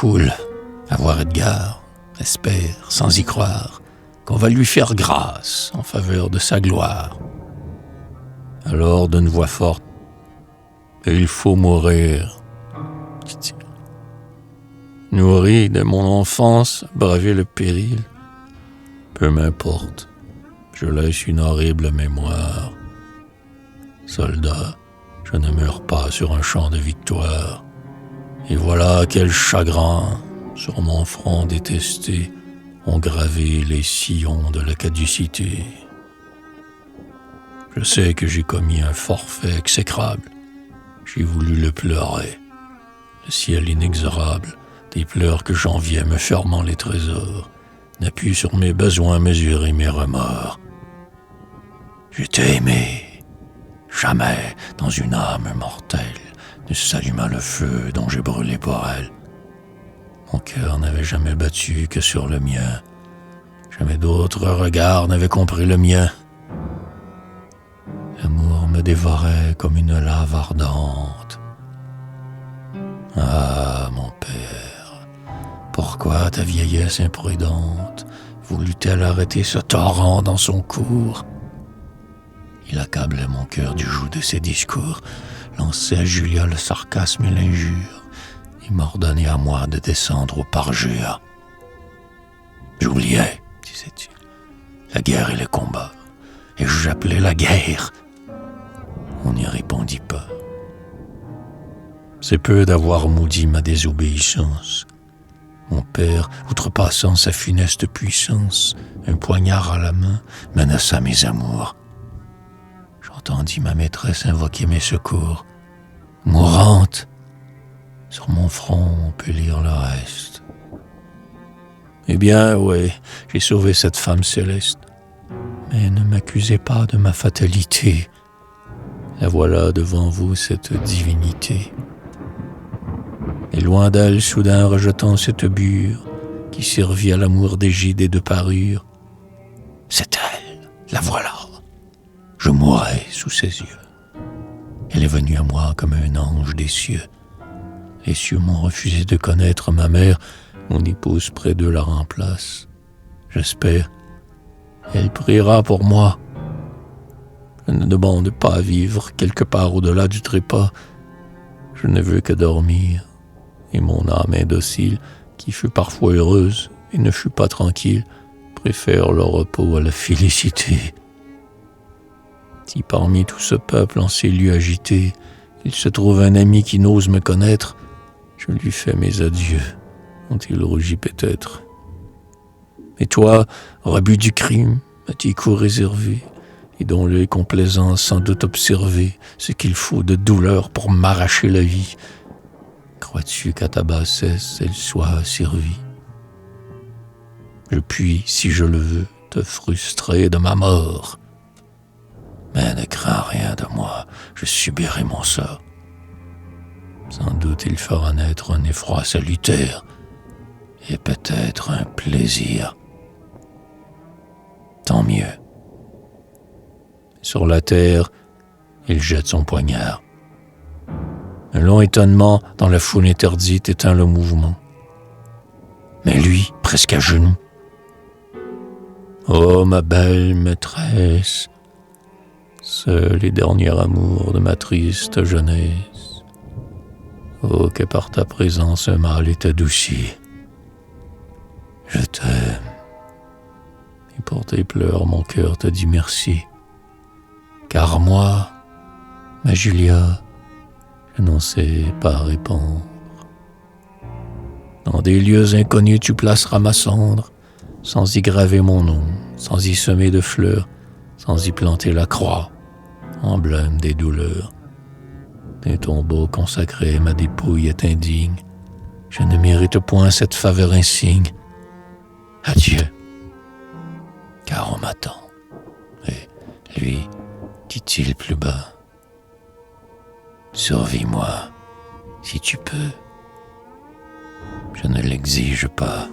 foule, à voir Edgar, espère, sans y croire, qu'on va lui faire grâce en faveur de sa gloire. Alors, d'une voix forte, « Il faut mourir », dit-il. Nourri de mon enfance, braver le péril, peu m'importe, je laisse une horrible mémoire. Soldat, je ne meurs pas sur un champ de victoire. Et voilà quel chagrin, sur mon front détesté, ont gravé les sillons de la caducité. Je sais que j'ai commis un forfait exécrable. J'ai voulu le pleurer. Le ciel inexorable, des pleurs que j'enviais me fermant les trésors, n'a pu sur mes besoins mesurer mes remords. Je t'ai aimé. Jamais, dans une âme mortelle, ne s'alluma le feu dont j'ai brûlé pour elle. Mon cœur n'avait jamais battu que sur le mien. Jamais d'autres regards n'avaient compris le mien. L'amour me dévorait comme une lave ardente. Ah, mon père, pourquoi ta vieillesse imprudente voulut-elle arrêter ce torrent dans son cours? Il accablait mon cœur du joug de ses discours, lançait à Julia le sarcasme et l'injure, et m'ordonnait à moi de descendre au parjure. J'oubliais, disait-il, la guerre et le combat, et j'appelais la guerre. On n'y répondit pas. C'est peu d'avoir maudit ma désobéissance. Mon père, outrepassant sa funeste puissance, un poignard à la main, menaça mes amours. J'entendis ma maîtresse invoquer mes secours. Mourante, sur mon front on peut lire le reste. Eh bien, ouais, j'ai sauvé cette femme céleste. Mais ne m'accusez pas de ma fatalité. La voilà devant vous, cette divinité. Et loin d'elle, soudain rejetant cette bure qui servit à l'amour d'égide et de parure. C'est elle, la voilà. Je mourrai sous ses yeux. Elle est venue à moi comme un ange des cieux. Les cieux m'ont refusé de connaître ma mère, mon épouse près d'eux la remplace. J'espère, elle priera pour moi. Je ne demande pas à vivre quelque part au-delà du trépas. Je ne veux que dormir, et mon âme indocile, qui fut parfois heureuse et ne fut pas tranquille, préfère le repos à la félicité. Si parmi tout ce peuple en ces lieux agités, il se trouve un ami qui n'ose me connaître, je lui fais mes adieux, dont il rougit peut-être. Et toi, rebut du crime, petit coup réservé, et dont l'œil complaisant sans doute observé ce qu'il faut de douleur pour m'arracher la vie, crois-tu qu'à ta bassesse elle soit servie? Je puis, si je le veux, te frustrer de ma mort. Mais ne crains rien de moi, je subirai mon sort. Sans doute il fera naître un effroi salutaire, et peut-être un plaisir. Tant mieux. Sur la terre, il jette son poignard. Un long étonnement dans la foule interdite éteint le mouvement. Mais lui, presque à genoux. Oh, ma belle maîtresse, seul et dernier amour de ma triste jeunesse. Oh, que par ta présence un mal est adouci. Je t'aime. Et pour tes pleurs, mon cœur te dit merci. Car moi, ma Julia, je n'en sais pas répondre. Dans des lieux inconnus, tu placeras ma cendre, sans y graver mon nom, sans y semer de fleurs, sans y planter la croix, emblème des douleurs. Des tombeaux consacrés, ma dépouille est indigne. Je ne mérite point cette faveur insigne. Adieu, car on m'attend. Et lui, dit-il plus bas, survis-moi, si tu peux. Je ne l'exige pas.